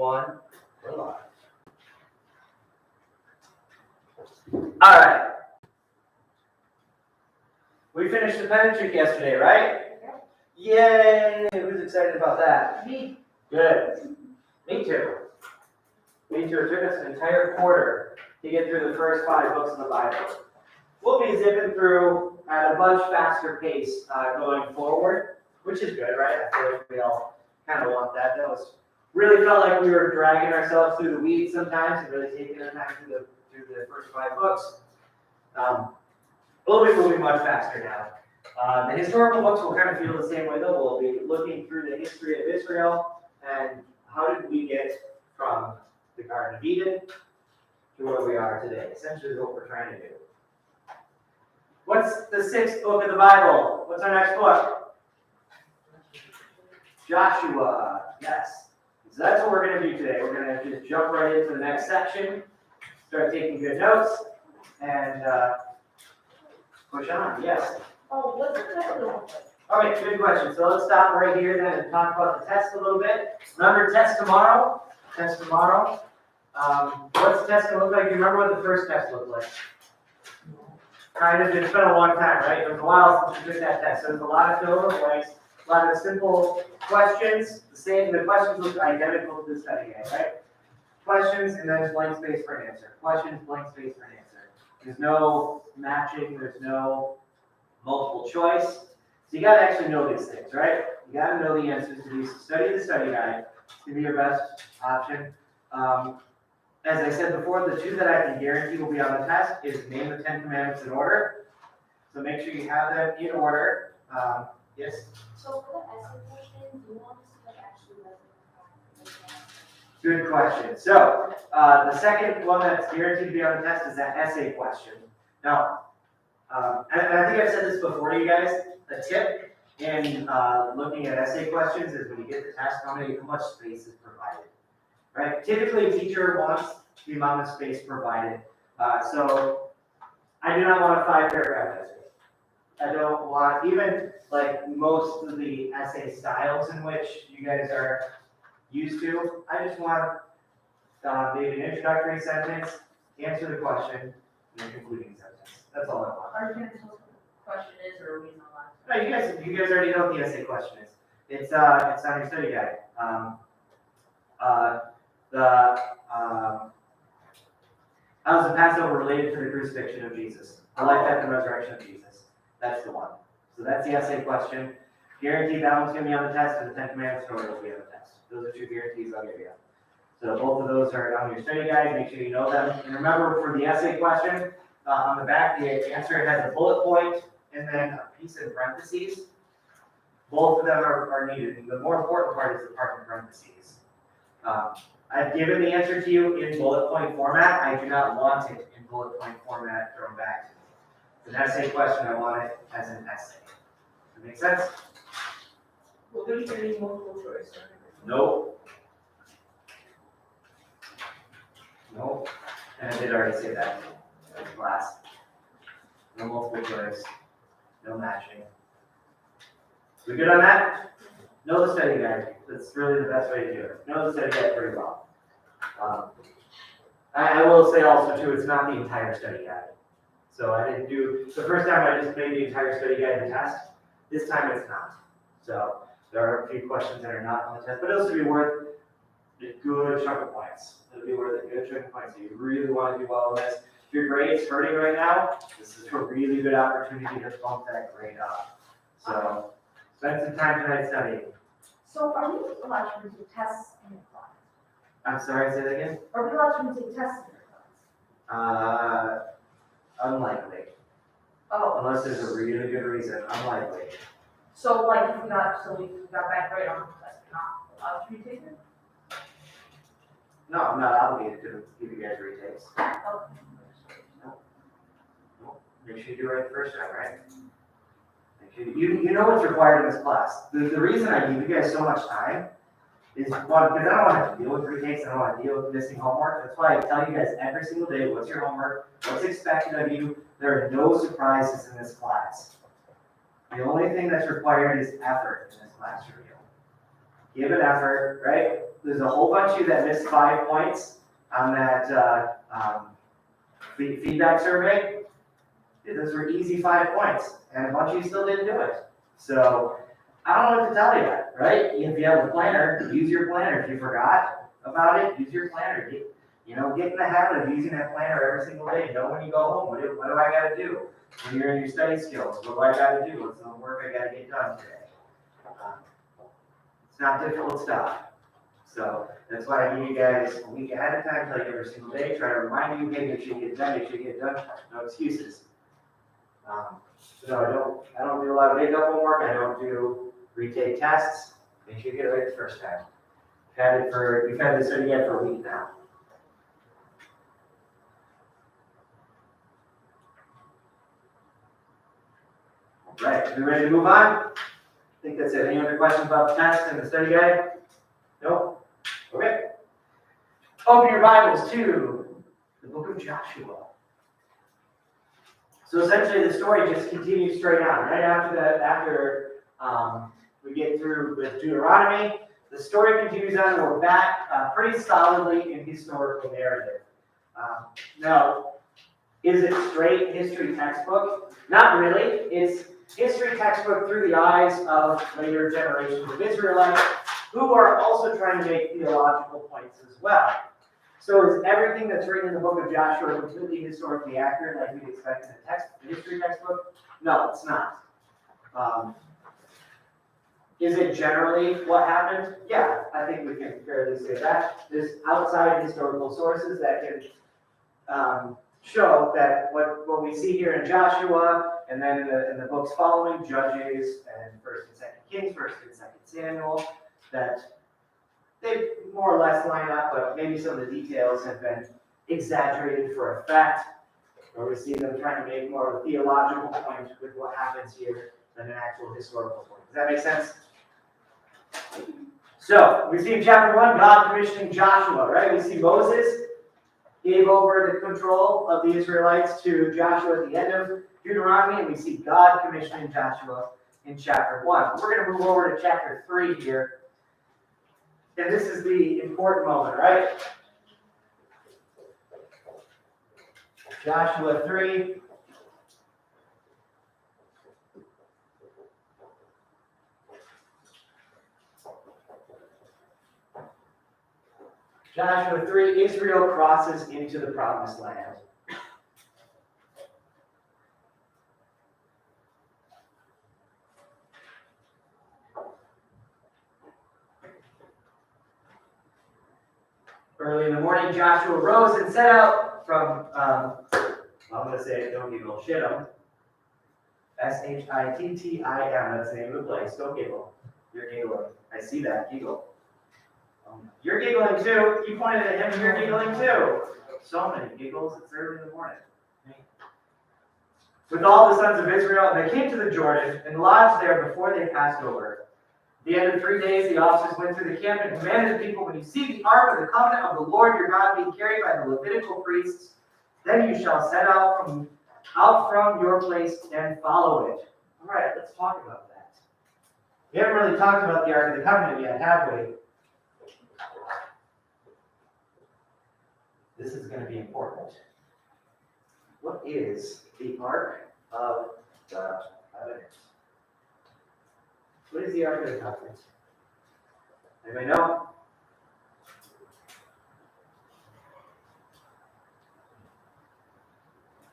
1, we're live. All right. We finished the Pentateuch yesterday, right? Yay! Who's excited about that? Me. Good. Me too. Me too. It took us an entire quarter to get through the first 5 books of the Bible. We'll be zipping through at a much faster pace going forward, which is good, right? I feel like we all kind of want that. That was really felt like we were dragging ourselves through the weeds sometimes and really taking our time through the first 5 books. We'll be moving much faster now. The historical books will kind of feel the same way though. We'll be looking through the history of Israel and how did we get from the Garden of Eden to where we are today. Essentially what we're trying to do. What's the 6th book of the Bible? What's our next book? Joshua. Yes. So that's what we're going to do today. We're going to just jump right into the next section, start taking good notes, and push on. Yes. Oh, what's the test look Okay, good question. So let's stop right here then and talk about the test a little bit. Remember test tomorrow? Test tomorrow. What's the test going to look like? Do you remember what the first test looked like? Kind of, it's been a long time, right? It was a while since we took that test. So there's a lot of fill in the blanks, a lot of simple questions. The questions look identical to the study guide, right? Questions and then blank space for an answer. Questions, blank space for an answer. There's no matching, there's no multiple choice. So you gotta actually know these things, right? You gotta know the answers to these. Study the study guide. It's gonna be your best option. As I said before, the 2 that I can guarantee will be on the test is name the 10 commandments in order. So make sure you have them in order. Yes? So for the essay question, do you want us to actually Good question. So the second one that's guaranteed to be on the test is that essay question. Now, and I think I've said this before to you guys, a tip in looking at essay questions is when you get the test, how much space is provided. Right? Typically, a teacher wants the amount of space provided. So I do not want a 5-paragraph essay. I don't want, even like most of the essay styles in which you guys are used to, I just want maybe an introductory sentence, answer the question, and a concluding sentence. That's all I want. Are you going to tell us what the question is, or are we not? No, you guys already know what the essay question is. It's on your study guide. How is the Passover related to the crucifixion of Jesus? The life, death, and resurrection of Jesus. That's the one. So that's the essay question. Guaranteed that one's going to be on the test, and the 10 commandments in order will be on the test. Those are 2 guarantees I'll give you. So both of those are on your study guide. Make sure you know them. And remember, for the essay question, on the back, the answer has a bullet point and then a piece in parentheses. Both of them are needed. And the more important part is the part in parentheses. I've given the answer to you in bullet point format. I do not want it in bullet point format thrown back to me. It's an essay question. I want it as an essay. Does that make sense? Will there be any multiple choice? Nope. Nope. And I did already say that. That's class. No multiple choice. No matching. We good on that? Know the study guide. That's really the best way to do it. Know the study guide pretty well. I will say also too, it's not the entire study guide. So I didn't do, the first time I just made the entire study guide the test. This time it's not. So there are a few questions that are not on the test, but it'll still be worth a good chunk of points. It'll be worth a good chunk of points. So you really want to do well in this. If your grade's hurting right now, this is a really good opportunity to bump that grade up. So spend some time tonight studying. So are we allowed to take tests in your class? I'm sorry, say that again? Are we allowed to take tests in your class? Unlikely. Oh, Unless there's a really good reason, unlikely. so like if we got back grade on the test, we're not allowed to retake it? No, I'm not obligated to give you guys retakes. Oh. Make sure you do it right the first time, right? Make sure you know what's required in this class. The reason I give you guys so much time is one, because I don't want to have to deal with retakes, I don't want to deal with missing homework. That's why I tell you guys every single day what's your homework, what's expected of you. There are no surprises in this class. The only thing that's required is effort in this class for you. Give it effort, right? there's a whole bunch of you that missed 5 points on that, feedback survey. Those were easy 5 points, and a bunch of you still didn't do it. So, I don't know what to tell you, right? If you have a planner, use your planner. If you forgot about it, use your planner. Get in the habit of using that planner every single day. Know when you go home, what do I gotta do? When you're in your study skills, what do I gotta do? What's the work I gotta get done today? It's not difficult stuff. So that's why I give you guys a week ahead of time, tell you every single day, try to remind you, hey, make sure you get done, no excuses. So I don't do a lot of makeup homework, I don't do retake tests, make sure you get it right the first time. We've had this study yet for a week now. Right, we ready to move on? I think that's it. Any other questions about the test and the study guide? Nope? Okay. Open your Bibles to the book of Joshua. So essentially the story just continues straight on. Right after we get through with Deuteronomy, the story continues on and we're back pretty solidly in historical narrative. Now, is it straight history textbook? Not really. It's history textbook through the eyes of later generations of Israelites who are also trying to make theological points as well. So is everything that's written in the book of Joshua completely historically accurate like we'd expect in a history textbook? No, it's not. Is it generally what happened? Yeah, I think we can fairly say that. There's outside historical sources that can show that what we see here in Joshua, and then in the books following, Judges and 1st and 2nd Kings, 1st and 2nd Samuel, that they more or less line up, but maybe some of the details have been exaggerated for effect, or we see them trying to make more of a theological point with what happens here than an actual historical point. Does that make sense? So, we see in chapter 1, God commissioning Joshua, right? We see Moses gave over the control of the Israelites to Joshua at the end of Deuteronomy, and we see God commissioning Joshua in chapter 1. We're going to move over to chapter 3 here. And this is the important moment, right? Joshua 3. Joshua 3, Israel crosses into the promised land. Early in the morning, Joshua rose and set out from, I'm going to say it, don't giggle, Shittim. Shittim, that's the name of the place, don't giggle. You're giggling. I see that, giggle. You're giggling too. You pointed at him, you're giggling too. So many giggles, it's early in the morning. With all the sons of Israel, they came to the Jordan and lodged there before they passed over. At the end of 3 days, the officers went through the camp and commanded the people, when you see the ark of the covenant of the Lord your God being carried by the Levitical priests, then you shall set out from your place and follow it. All right, let's talk about that. We haven't really talked about the ark of the covenant yet, have we? This is going to be important. What is the Ark of the Covenant? What is the Ark of the Covenant? Anybody know?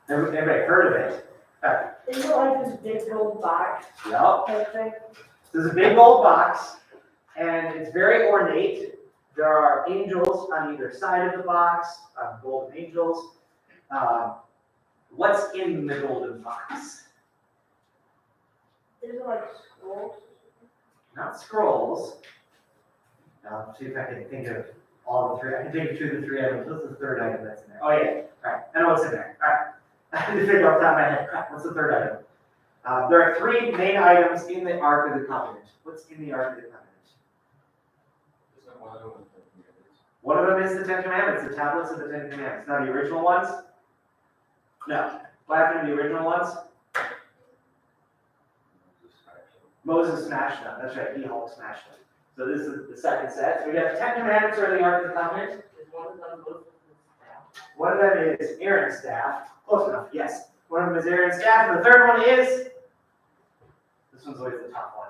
Everybody heard of it? Right. Isn't it like this big gold box? Yep. Type thing? There's a big old box, and it's very ornate. There are angels on either side of the box, golden angels. What's in the golden box? Is it like scrolls? Not scrolls. Now, see if I can think of all the three. I can take you through the 3 items. What's the 3rd item that's in there? Oh, yeah. All right. I know what's in there. All right. I had to figure off the top of my head. What's the 3rd item? There are 3 main items in the Ark of the Covenant. What's in the Ark of the Covenant? One of them is the 10 Commandments, the tablets of the 10 Commandments. Now, the original ones? No. What happened to the original ones? Moses smashed them. That's right, he Hulk smashed them. So this is the second set. So we got the Ten Commandments or the Ark of the Covenant. Is one of them both staff? One of them is Aaron's staff. Close enough, yes. One of them is Aaron's staff, and the third one is, this one's always the top one.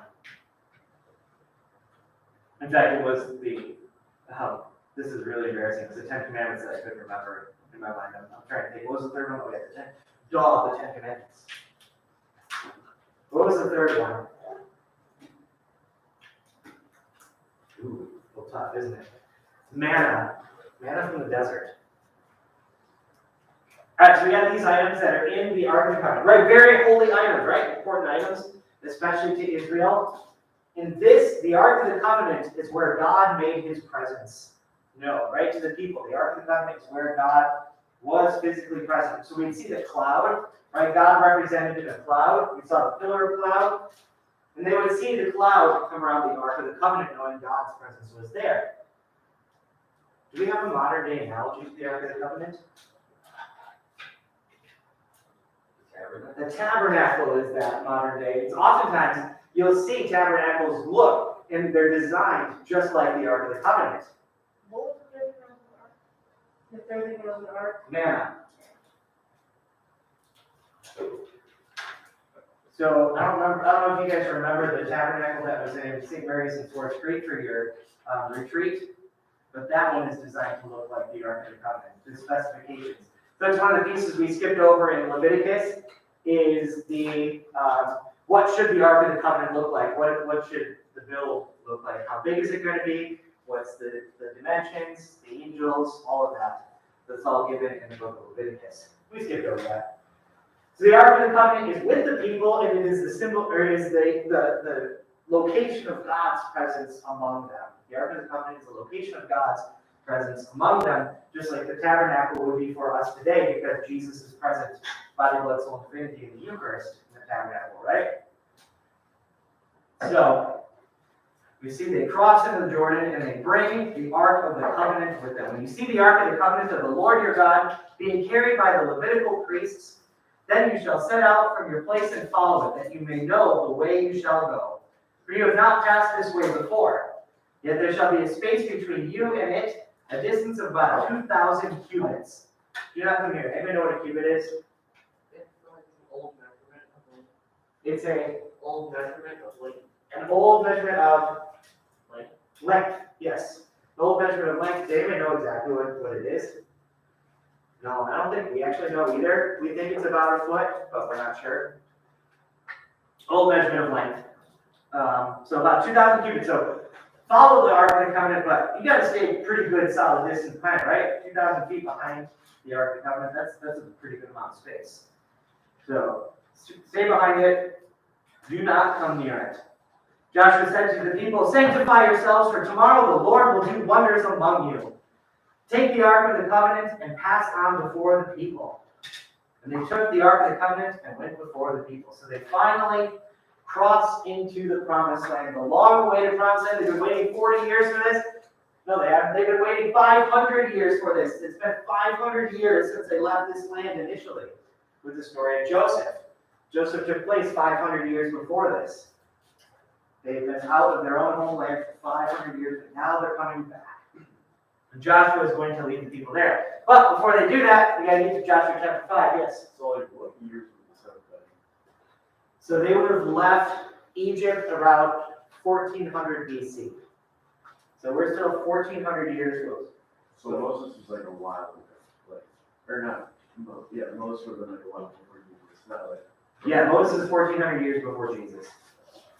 In fact, it was this is really embarrassing. It's the Ten Commandments that I couldn't remember in my mind. I'm trying to think. What was the third one? Oh, yeah, the Ten Commandments. What was the third one? Ooh, a little tough, isn't it? Manna. Manna from the desert. All right, so we got these items that are in the Ark of the Covenant, right? Very holy items, right? Important items, especially to Israel. In this, the Ark of the Covenant is where God made his presence known, right? To the people. The Ark of the Covenant is where God was physically present. So we'd see the cloud, right? God represented in a cloud. We saw the pillar of cloud. And they would see the cloud come around the Ark of the Covenant knowing God's presence was there. Do we have a modern day analogy to the Ark of the Covenant? The tabernacle is that modern day. It's oftentimes you'll see tabernacles look and they're designed just like the Ark of the Covenant. What was the third thing on the ark? The third thing was the ark? Manna. So I don't know if you guys remember the tabernacle that was in St. Mary's in Forest Creek for your retreat, but that one is designed to look like the Ark of the Covenant, the specifications. So it's one of the pieces we skipped over in Leviticus is the what should the Ark of the Covenant look like? What should the build look like? How big is it going to be? What's the dimensions, the angels, all of that. That's all given in the book of Leviticus. We skipped over that. So the Ark of the Covenant is with the people, and it is the symbol, or it is the location of God's presence among them. The Ark of the Covenant is the location of God's presence among them, just like the tabernacle would be for us today, because Jesus is present, body, blood, soul, and Trinity in the Eucharist in the tabernacle, right? So we see they cross into the Jordan and they bring the Ark of the Covenant with them. When you see the Ark of the Covenant of the Lord your God being carried by the Levitical priests, then you shall set out from your place and follow it, that you may know the way you shall go. For you have not passed this way before. Yet there shall be a space between you and it, a distance of about 2,000 cubits. Do not come here. Anybody know what a cubit is? It's like an old measurement of length. It's an Old measurement of length. old measurement of Length. length. Yes. The old measurement of length. Does anybody know exactly what it is? No, I don't think we actually know either. We think it's about a foot, but we're not sure. Old measurement of length. So about 2,000 cubits. So follow the Ark of the Covenant, but you got to stay pretty good solid distance behind, right? 2,000 feet behind the Ark of the Covenant. That's a pretty good amount of space. So stay behind it. Do not come near it. Joshua said to the people, sanctify yourselves, for tomorrow the Lord will do wonders among you. Take the Ark of the Covenant and pass on before the people. And they took the Ark of the Covenant and went before the people. So they finally crossed into the Promised Land. The long-awaited Promised Land. They've been waiting 40 years for this. No, they haven't. They've been waiting 500 years for this. It's been 500 years since they left this land initially with the story of Joseph. Joseph took place 500 years before this. They've been out of their own homeland for 500 years, but now they're coming back. And Joshua is going to lead the people there. But before they do that, we got to get to Joshua chapter 5. Yes? So like what years would this have been? So they would have left Egypt around 1400 BC. So we're still 1400 years ago. So Moses was like a while ago, like, or not, Moses would have been like a while before Jesus, not like. Yeah, Moses is 1400 years before Jesus,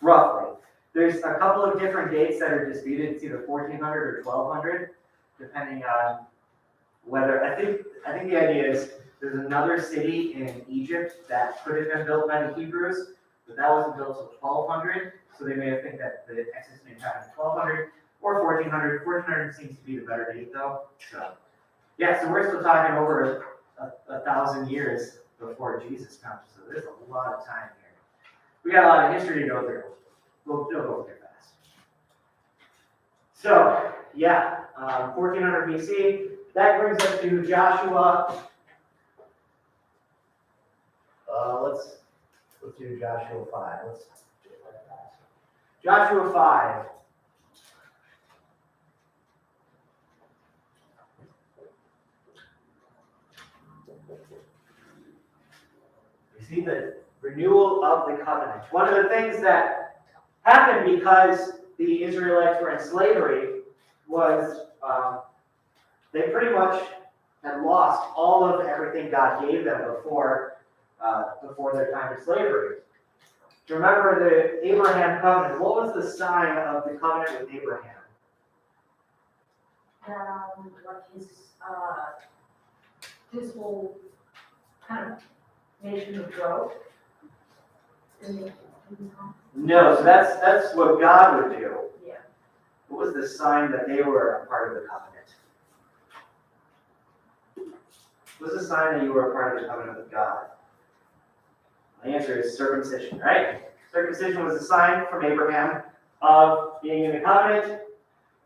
roughly. There's a couple of different dates that are disputed. It's either 1400 or 1200, depending on whether, I think the idea is there's another city in Egypt that could have been built by the Hebrews, but that wasn't built until 1200, so they may have think that the Exodus may have happened in 1200 or 1400. 1400 seems to be the better date though. So, yeah, so we're still talking over 1,000 years before Jesus comes, so there's a lot of time here. We got a lot of history to go through. We'll go through fast. So, yeah, 1400 BC. That brings us to Joshua. Let's do Joshua 5. Let's do it like that. Joshua 5. You see the renewal of the covenant. One of the things that happened because the Israelites were in slavery was they pretty much had lost all of everything God gave them before their time of slavery. Do you remember the Abraham covenant? What was the sign of the covenant with Abraham? Like his whole kind of nation would grow. No, so that's what God would do. Yeah. What was the sign that they were a part of the covenant? What was the sign that you were a part of the covenant with God? The answer is circumcision, right? Circumcision was a sign from Abraham of being in the covenant.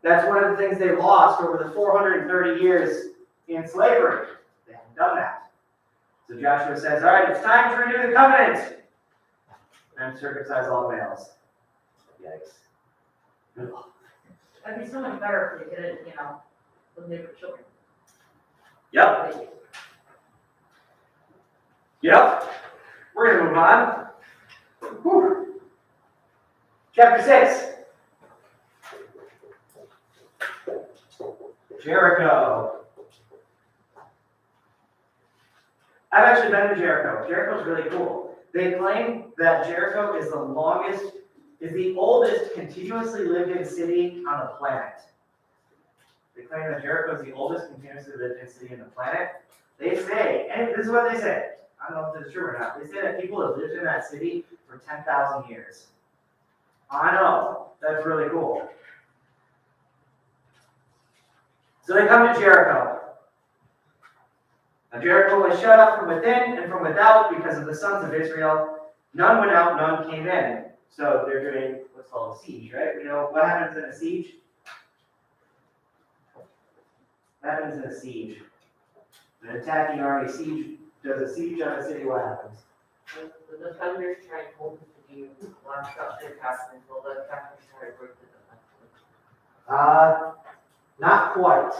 That's one of the things they lost over the 430 years in slavery. They haven't done that. So Joshua says, all right, it's time to renew the covenant and circumcise all males. Yikes. That'd be so much better if they did it, when they were children. Yep. We're going to move on. Whew. Chapter 6. Jericho. I've actually been to Jericho. Jericho's really cool. They claim that Jericho is the oldest continuously lived in city on the planet. They claim that Jericho is the oldest continuously lived in city on the planet. They say, and this is what they say, I don't know if this is true or not, they say that people have lived in that city for 10,000 years. I know, that's really cool. So they come to Jericho. Now Jericho was shut up from within and from without because of the sons of Israel. None went out, none came in. So they're doing what's called a siege, right? You know what happens in a siege? What happens in a siege? An attacking army does a siege on a city, what happens? The defenders try and hold the city, launch out their castle until the attackers try to break the defense. Not quite.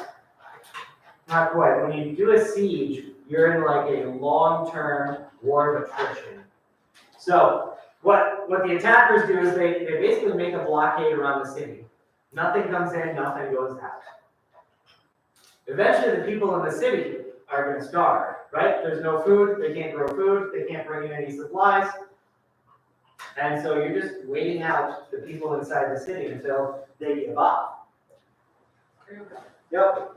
Not quite. When you do a siege, you're in like a long-term war of attrition. So what the attackers do is they basically make a blockade around the city. Nothing comes in, nothing goes out. Eventually the people in the city are going to starve, right? There's no food, they can't grow food, they can't bring in any supplies. And so you're just waiting out the people inside the city until they give up. Yep.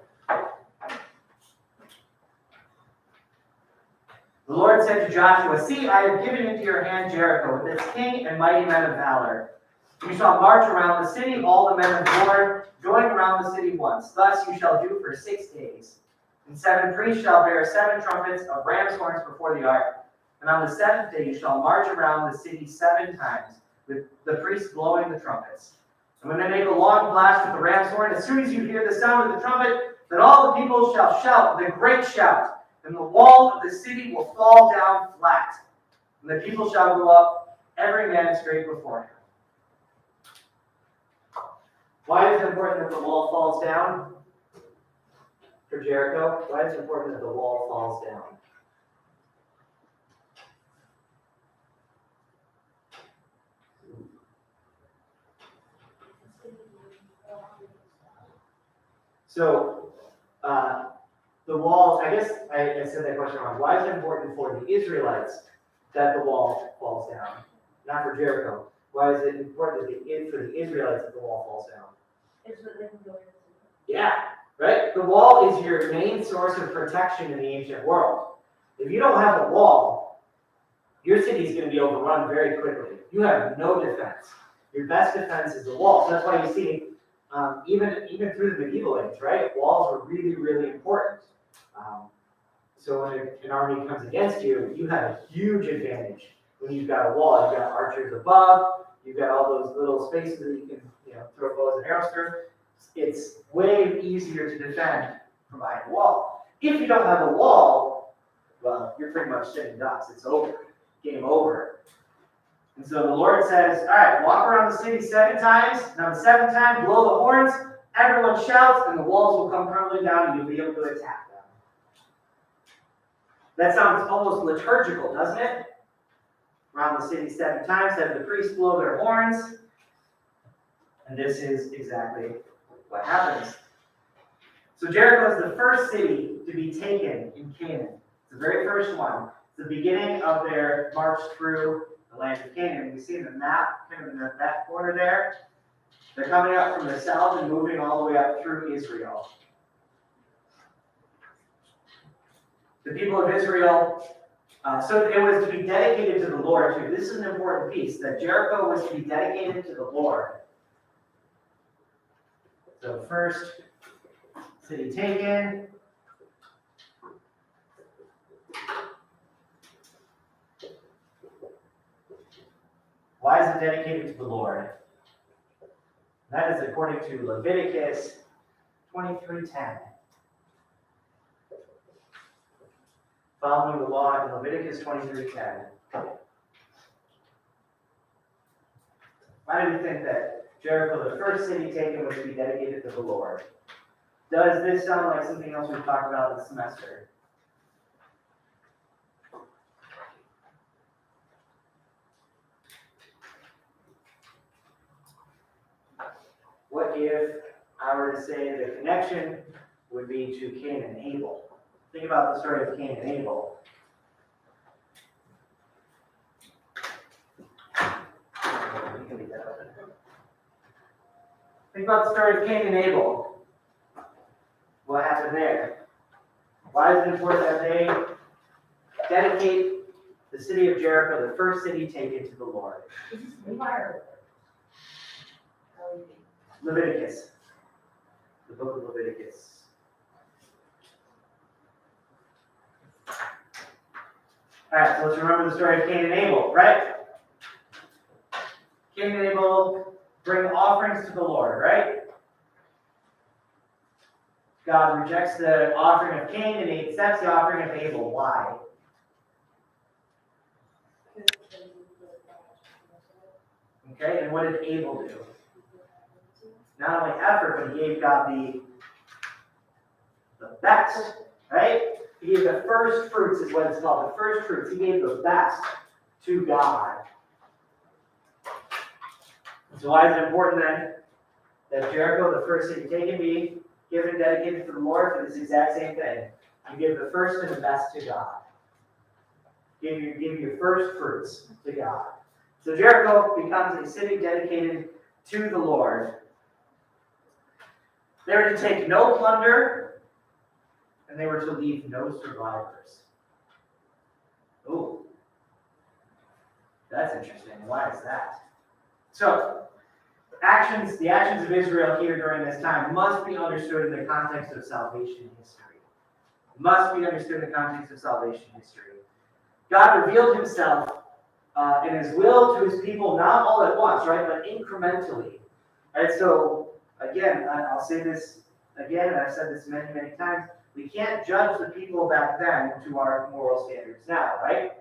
The Lord said to Joshua, see, I have given into your hand Jericho, with its king and mighty men of valor. You shall march around the city, all the men of war, going around the city once. Thus you shall do for 6 days. And 7 priests shall bear 7 trumpets of ram's horns before the ark. And on the 7th day you shall march around the city 7 times, with the priests blowing the trumpets. And when they make a long blast with the ram's horn, as soon as you hear the sound of the trumpet, then all the people shall shout with a great shout, and the wall of the city will fall down flat. And the people shall go up, every man straight before him. Why is it important that the wall falls down? For Jericho, why is it important that the wall falls down? So, the wall, I guess I said that question wrong. Why is it important for the Israelites that the wall falls down? Not for Jericho. Why is it important for the Israelites that the wall falls down? It's what they can go into. Yeah, right? The wall is your main source of protection in the ancient world. If you don't have a wall, your city is going to be overrun very quickly. You have no defense. Your best defense is the wall. So that's why you see, even through the medieval age, right? Walls were really, really important. So when an army comes against you, you have a huge advantage. When you've got a wall, you've got archers above, you've got all those little spaces that you can, throw bows and arrows through. It's way easier to defend from behind a wall. If you don't have a wall, well, you're pretty much sitting ducks. It's over. Game over. And so the Lord says, all right, walk around the city 7 times. Now the 7th time, blow the horns. Everyone shouts, and the walls will come crumbling down, and you'll be able to attack them. That sounds almost liturgical, doesn't it? Around the city 7 times, have the priests blow their horns. And this is exactly what happens. So Jericho is the first city to be taken in Canaan. It's the very first one. It's the beginning of their march through the land of Canaan. We see in the map, kind of in that corner there, they're coming up from the south and moving all the way up through Israel. The people of Israel, so it was to be dedicated to the Lord too. This is an important piece, that Jericho was to be dedicated to the Lord. So first city taken. Why is it dedicated to the Lord? That is according to Leviticus 23:10. Following the law in Leviticus 23:10. Why do we think that Jericho, the first city taken, was to be dedicated to the Lord? Does this sound like something else we've talked about this semester? What if I were to say the connection would be to Cain and Abel? Think about the story of Cain and Abel. Think about the story of Cain and Abel. What happened there? Why is it important that they dedicate the city of Jericho, the first city taken, to the Lord? Is this Levi or? Leviticus. The book of Leviticus. Alright, so let's remember the story of Cain and Abel, right? Cain and Abel bring offerings to the Lord, right? God rejects the offering of Cain and he accepts the offering of Abel. Why? Okay, and what did Abel do? Not only effort, but he gave God the best, right? He gave the first fruits, is what it's called, the first fruits. He gave the best to God. So why is it important then that Jericho, the first city taken, be given and dedicated to the Lord for this exact same thing? You give the first and the best to God. Give your first fruits to God. So Jericho becomes a city dedicated to the Lord. They were to take no plunder, and they were to leave no survivors. Oh, that's interesting. Why is that? So, the actions of Israel here during this time must be understood in the context of salvation history. Must be understood in the context of salvation history. God revealed himself in his will to his people, not all at once, right, but incrementally. Right, so again, I'll say this again, and I've said this many, many times, we can't judge the people back then to our moral standards now, right?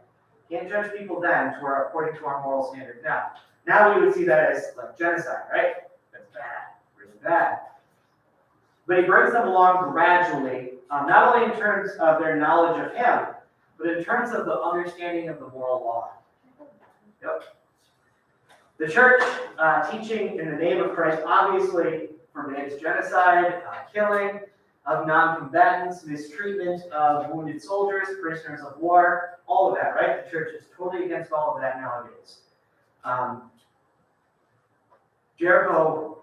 Can't judge people then according to our moral standards now. Now we would see that as like genocide, right? That's bad, really bad. But he brings them along gradually, not only in terms of their knowledge of him, but in terms of the understanding of the moral law. Yep. The church teaching in the name of Christ obviously forbids genocide, killing of non-combatants, mistreatment of wounded soldiers, prisoners of war, all of that, right? The church is totally against all of that nowadays. Jericho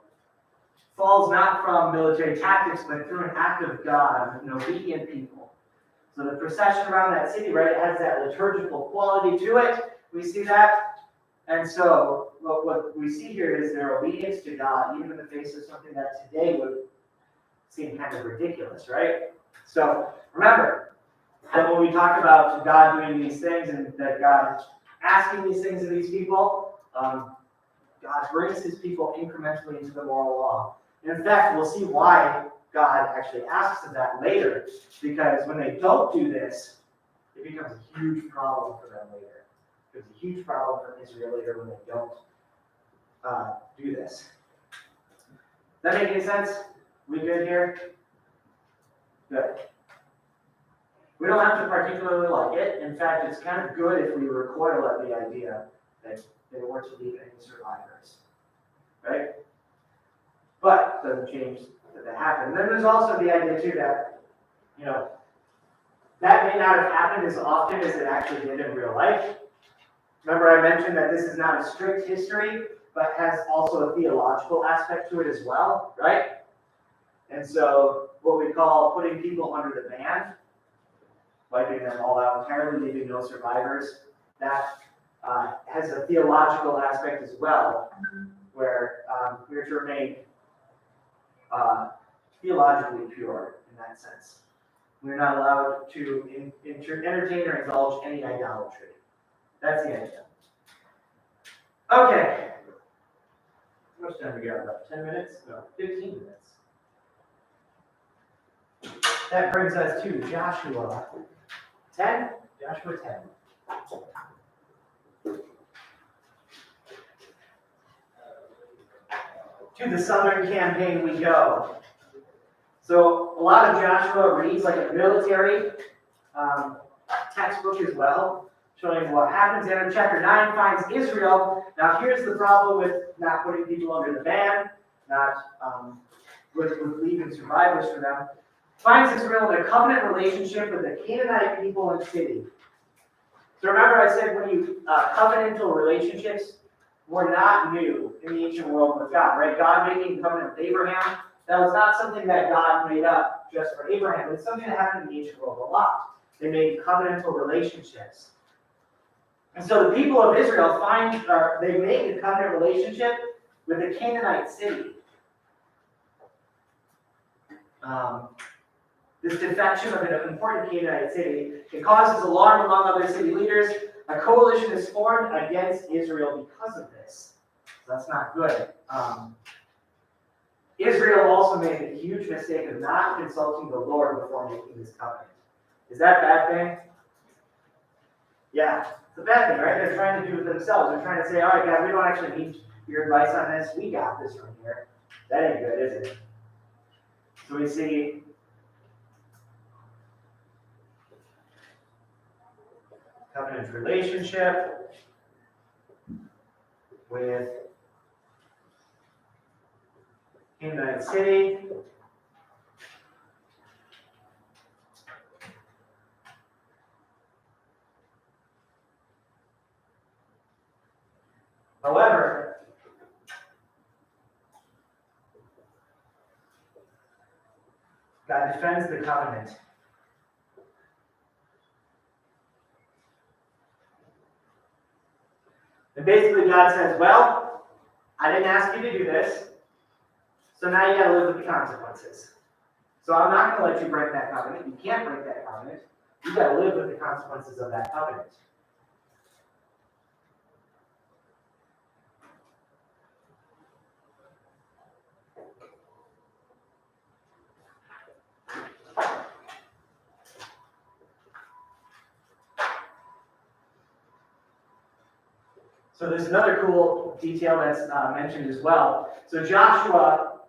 falls not from military tactics, but through an act of God with an obedient people. So the procession around that city, right, it has that liturgical quality to it. We see that. And so what we see here is their obedience to God, even in the face of something that today would seem kind of ridiculous, right? So remember that when we talk about God doing these things and that God is asking these things of these people, God brings his people incrementally into the moral law. And in fact, we'll see why God actually asks of that later, because when they don't do this, it becomes a huge problem for them later. It's a huge problem for Israel later when they don't do this. Does that make any sense? We good here? Good. We don't have to particularly like it. In fact, it's kind of good if we recoil at the idea that they were to leave any survivors, right? But it doesn't change that happened. And then there's also the idea too that, you know, that may not have happened as often as it actually did in real life. Remember I mentioned that this is not a strict history, but has also a theological aspect to it as well, right? And so what we call putting people under the ban, wiping them all out entirely, leaving no survivors, that has a theological aspect as well, where we're to remain theologically pure in that sense. We're not allowed to entertain or indulge any idolatry. That's the idea. Okay. How much time we got left? 10 minutes? No, 15 minutes. That brings us to Joshua 10. Joshua 10. To the southern campaign we go. So a lot of Joshua reads like a military textbook as well, showing what happens. And chapter 9 finds Israel. Now here's the problem with not putting people under the ban, not with leaving survivors for them. Finds Israel in a covenant relationship with the Canaanite people and city. So remember I said when you covenantal relationships were not new in the ancient world with God, right? God making a covenant with Abraham, that was not something that God made up just for Abraham. It's something that happened in the ancient world a lot. They made covenantal relationships. And so the people of Israel they make a covenant relationship with a Canaanite city. This defection of an important Canaanite city, it causes alarm among other city leaders. A coalition is formed against Israel because of this. So that's not good. Israel also made a huge mistake of not consulting the Lord before making this covenant. Is that a bad thing? Yeah, it's a bad thing, right? They're trying to do it themselves. They're trying to say, all right, God, we don't actually need your advice on this. We got this from here. That ain't good, is it? So we see covenant relationship with Canaanite city. However, God defends the covenant. And basically God says, well, I didn't ask you to do this, so now you gotta live with the consequences. So I'm not gonna let you break that covenant. You can't break that covenant. You gotta live with the consequences of that covenant. So there's another cool detail that's mentioned as well. So Joshua,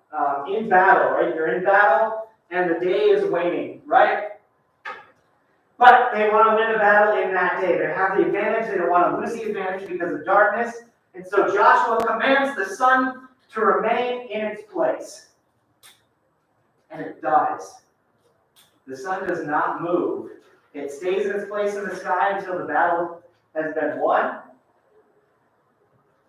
in battle, right? You're in battle, and the day is waning, right? But they want to win a battle in that day. They have the advantage. They don't want to lose the advantage because of darkness. And so Joshua commands the sun to remain in its place. And it does. The sun does not move. It stays in its place in the sky until the battle has been won.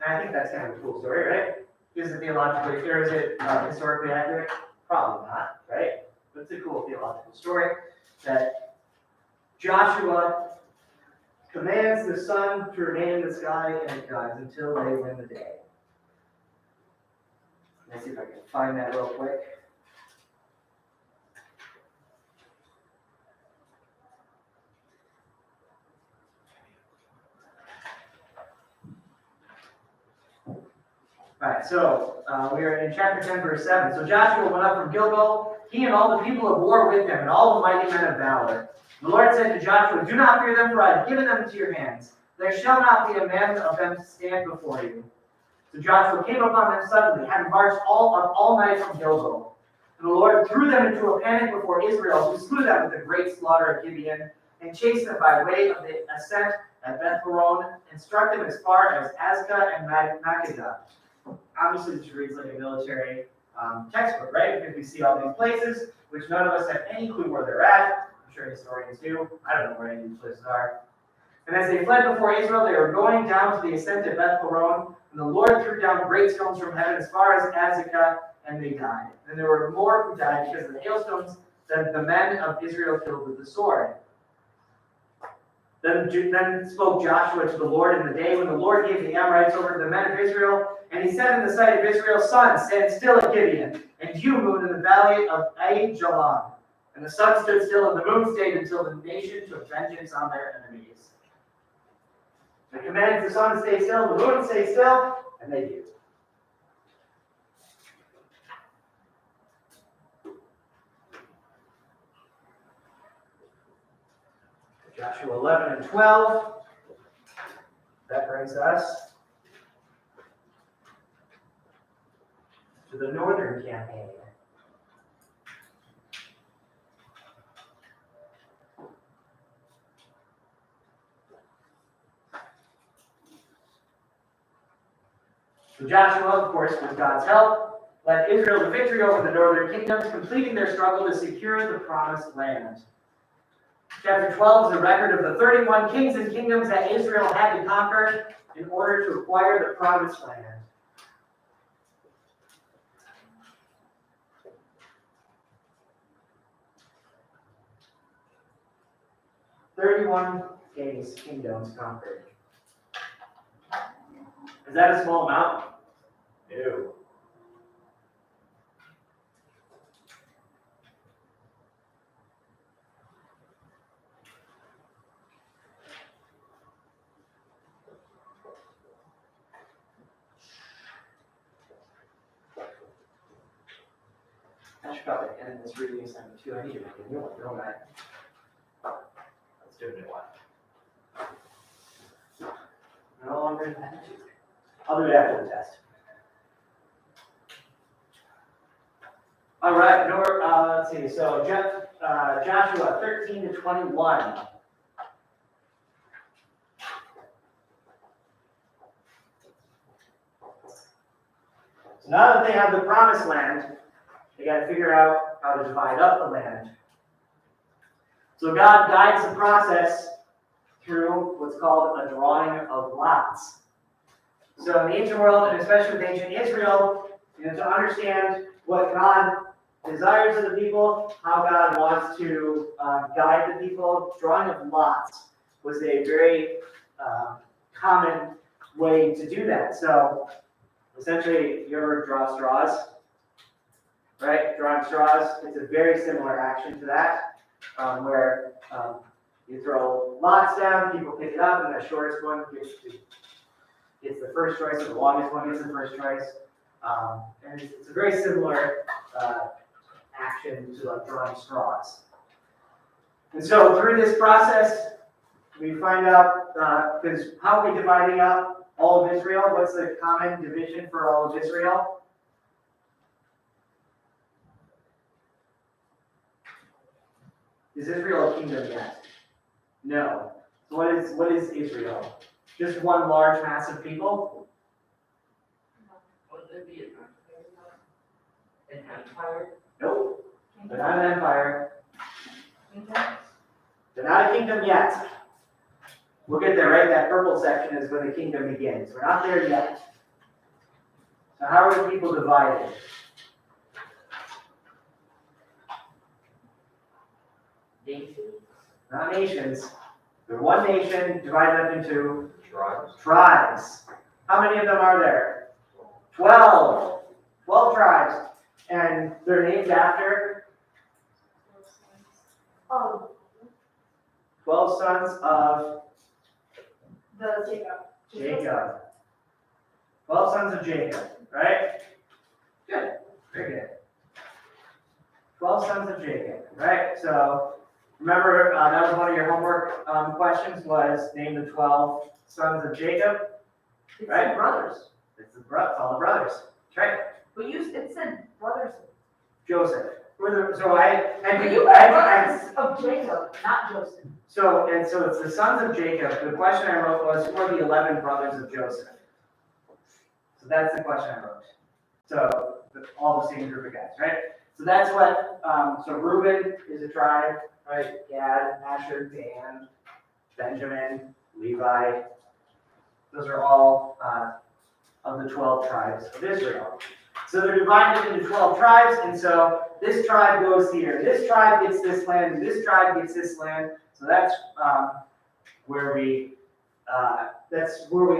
And I think that's kind of a cool story, right? Is it theologically, or is it historically accurate? Probably not, right? But it's a cool theological story that Joshua commands the sun to remain in the sky, and it does until they win the day. Let's see if I can find that real quick. Alright, so we are in chapter 10, verse 7. So Joshua went up from Gilgal, he and all the people of war with him, and all the mighty men of valor. The Lord said to Joshua, do not fear them, for I have given them into your hands. There shall not be a man of them to stand before you. So Joshua came upon them suddenly, having marched all night from Gilgal. And the Lord threw them into a panic before Israel, who slew them with a great slaughter at Gibeon, and chased them by way of the ascent at Beth-horon, and struck them as far as Azekah and Makkedah. Obviously, this reads like a military textbook, right? Because we see all these places, which none of us have any clue where they're at. I'm sure historians do. I don't know where any of these places are. And as they fled before Israel, they were going down to the ascent of Beth-horon, and the Lord threw down great stones from heaven as far as Azekah, and they died. And there were more who died because of the hailstones than the men of Israel killed with the sword. Then spoke Joshua to the Lord in the day when the Lord gave the Amorites over to the men of Israel, and he said in the sight of Israel's sun, stand still at Gibeon, and you moon in the valley of Aijalon. And the sun stood still, and the moon stayed until the nation took vengeance on their enemies. They commanded the sun to stay still, the moon to stay still, and they do. Joshua 11 and 12. That brings us to the northern campaign. So Joshua, of course, with God's help, led Israel to victory over the northern kingdoms, completing their struggle to secure the promised land. Chapter 12 is a record of the 31 kings and kingdoms that Israel had to conquer in order to acquire the promised land. Kingdoms conquered. Is that a small amount? No. I should probably end this reading assignment too. I need to make a new one, don't I? Let's do a new one. No longer in that. I'll do it after the test. All right, let's see. So Joshua 13 to 21. So now that they have the promised land, they got to figure out how to divide up the land. So God guides the process through what's called a drawing of lots. So in the ancient world, and especially with ancient Israel, to understand what God desires of the people, how God wants to guide the people, drawing of lots was a very common way to do that. So essentially, you ever draw straws? Right? Drawing straws, it's a very similar action to that, where you throw lots down, people pick it up, and the shortest one gets the first choice, or the longest one gets the first choice. And it's a very similar action to like drawing straws. And so through this process, we find out, because how are we dividing up all of Israel? What's the common division for all of Israel? Is Israel a kingdom yet? No. So what is Israel? Just one large mass of people? Would there be an empire? Nope. They're not an empire. They're not a kingdom yet. We'll get there, right? That purple section is where the kingdom begins. We're not there yet. So how are the people divided? Nations? Not nations. They're one nation divided up into Tribes. tribes. How many of them are there? 12. 12 tribes. And they're named after Oh, 12 sons of the Jacob. Jacob. 12 sons of Jacob, right? Good. Very good. 12 sons of Jacob, right? So remember, that was one of your homework questions, was name the 12 sons of Jacob. It's Right? brothers. It's all the brothers. That's right. But it said brothers. Joseph. So I You are sons of Jacob, not Joseph. so it's the sons of Jacob. The question I wrote was, who are the 11 brothers of Joseph? So that's the question I wrote. So all the same group of guys, right? So that's what, so Reuben is a tribe, right? Gad, Asher, Dan, Benjamin, Levi. Those are all of the 12 tribes of Israel. So they're divided into 12 tribes, and so this tribe goes here. This tribe gets this land, and this tribe gets this land. So that's where we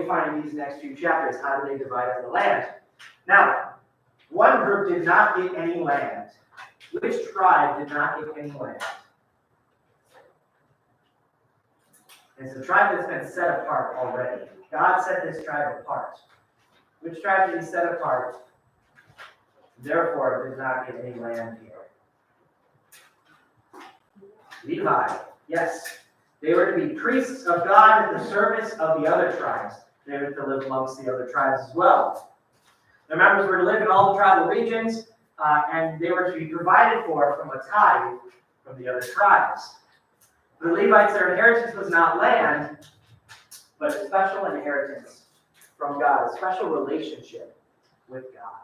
find these next few chapters. How do they divide up the land? Now, one group did not get any land. Which tribe did not get any land? It's a tribe that's been set apart already. God set this tribe apart. Which tribe did he set apart? Therefore, did not get any land here. Levi, yes. They were to be priests of God in the service of the other tribes. They were to live amongst the other tribes as well. The members were to live in all the tribal regions, and they were to be provided for from a tithe from the other tribes. For the Levites, their inheritance was not land, but a special inheritance from God, a special relationship with God.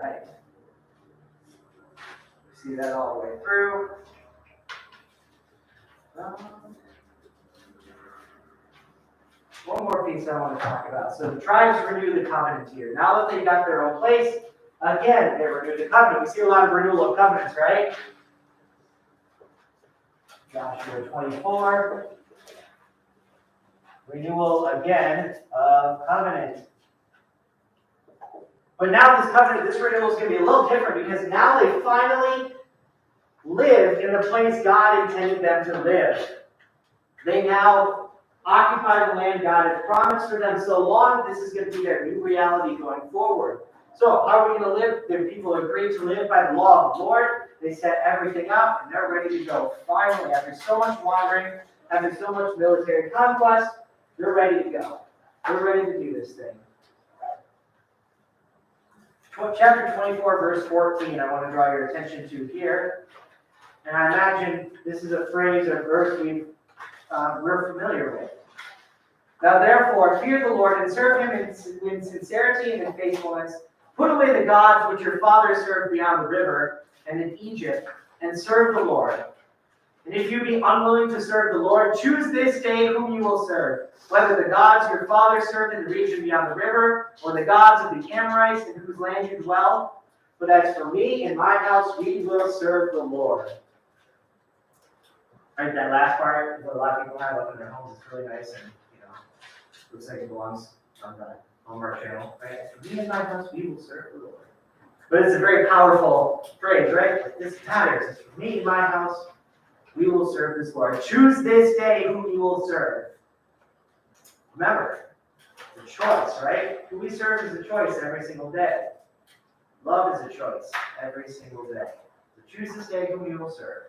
Right. See that all the way through. One more piece I want to talk about. So the tribes renew the covenant here. Now that they got their own place, again, they renew the covenant. We see a lot of renewal of covenants, right? Joshua 24. Renewal again of covenant. But now this covenant, this renewal is going to be a little different because now they finally live in the place God intended them to live. They now occupy the land God had promised for them so long. This is going to be their new reality going forward. So how are we going to live? The people agreed to live by the law of the Lord. They set everything up and they're ready to go. Finally, after so much wandering, after so much military conquest, they're ready to go. They're ready to do this thing. Chapter 24, verse 14, I want to draw your attention to here. And I imagine this is a phrase or verse we're familiar with. Now therefore, fear the Lord and serve him in sincerity and in faithfulness. Put away the gods which your fathers served beyond the river and in Egypt, and serve the Lord. And if you be unwilling to serve the Lord, choose this day whom you will serve, whether the gods your fathers served in the region beyond the river, or the gods of the Amorites in whose land you dwell. But as for me and my house, we will serve the Lord. Right, that last part, what a lot of people have up in their homes, it's really nice and, looks like it belongs on the Hallmark Channel, right? As for me and my house, we will serve the Lord. But it's a very powerful phrase, right? This matters. As for me and my house, we will serve this Lord. Choose this day whom you will serve. Remember, it's a choice, right? Who we serve is a choice every single day. Love is a choice every single day. So choose this day whom you will serve.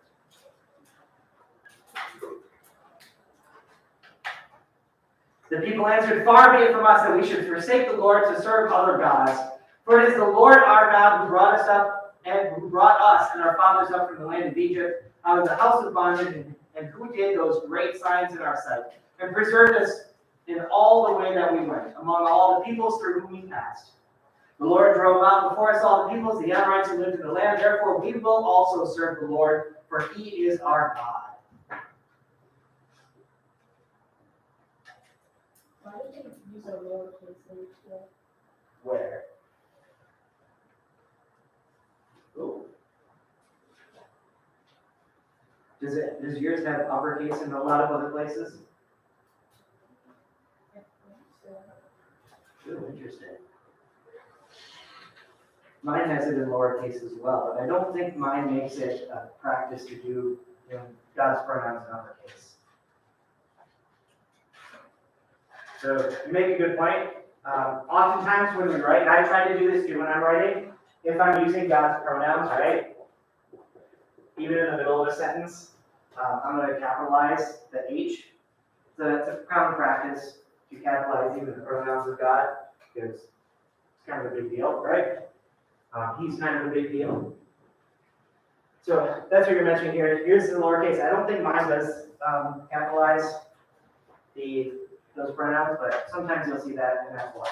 The people answered, far be it from us that we should forsake the Lord to serve other gods. For it is the Lord our God who brought us up and who brought us and our fathers up from the land of Egypt, out of the house of bondage, and who did those great signs in our sight, and preserved us in all the way that we went, among all the peoples through whom we passed. The Lord drove out before us all the peoples, the Amorites who lived in the land. Therefore we will also serve the Lord, for he is our God. Why did they use a lowercase h there? Where? Ooh. Does yours have uppercase in a lot of other places? Ooh, interesting. Mine has it in lowercase as well, but I don't think mine makes it a practice to do God's pronouns in uppercase. So you make a good point. Oftentimes when we write, and I try to do this too when I'm writing, if I'm using God's pronouns, right? even in the middle of a sentence, I'm gonna capitalize the H. So that's a common practice to capitalize even the pronouns of God, because it's kind of a big deal, right? He's kind of a big deal. So that's what you're mentioning here. Here's the lowercase. I don't think mine does capitalize those pronouns, but sometimes you'll see that, and that's why.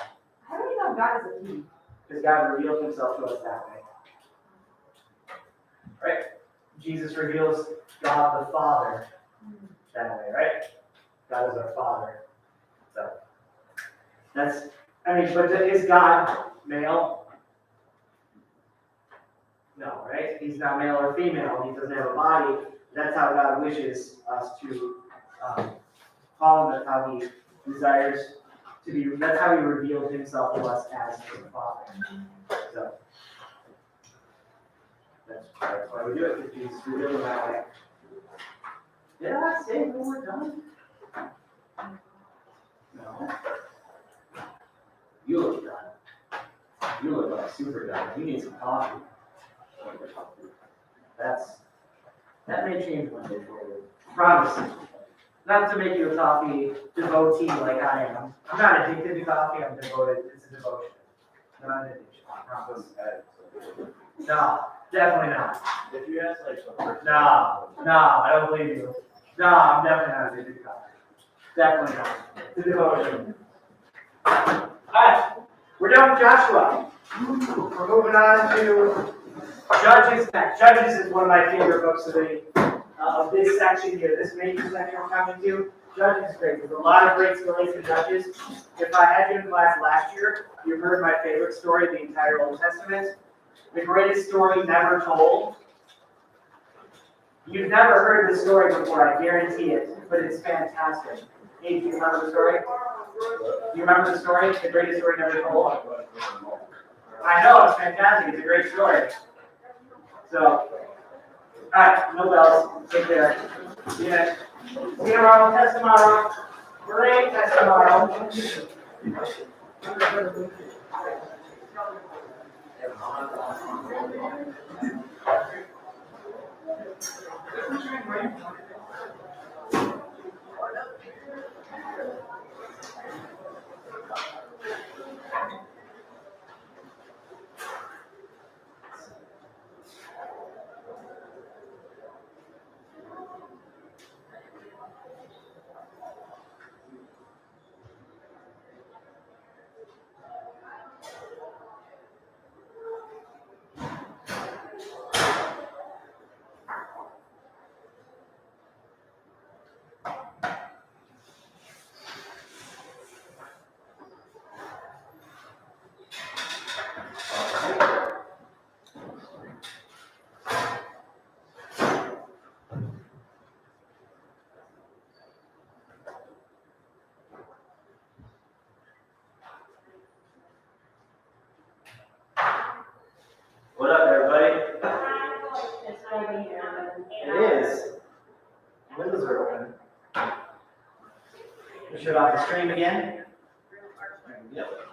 How do you know God is a he? Because God revealed himself to us that way. Right? Jesus reveals God the Father that way, right? God is our Father. So that's, but is God male? No, right? He's not male or female. He doesn't have a body. That's how God wishes us to call him. That's how he desires to be. That's how he revealed himself to us as the Father. So that's why we do it, because Jesus revealed him that way. Did I say we were done? No. You look done. You look like super done. You need some coffee. That may change one day for you. Promise. Not to make you a coffee devotee like I am. I'm not addicted to coffee, I'm devoted. It's a devotion. Not an addiction, I promise. No, definitely not. If you ask like some. No, I don't believe you. No, I'm definitely not addicted to coffee. Definitely not. It's a devotion. Alright, we're done with Joshua. We're moving on to Judges next. Judges is one of my favorite books of this section here, this major section we're coming to. Judges is great. There's a lot of great stories in Judges. If I had you in class last year, you heard my favorite story of the entire Old Testament. The greatest story never told. You've never heard the story before, I guarantee it, but it's fantastic. Hey, do you remember the story? Do you remember the story? The greatest story never told? I know, it's fantastic. It's a great story. So, alright, no bells. Take care. See you next. See you tomorrow. Test tomorrow. Great test tomorrow. What up, everybody? It's over here. It is. Windows are open. We shut off the stream again? Yep.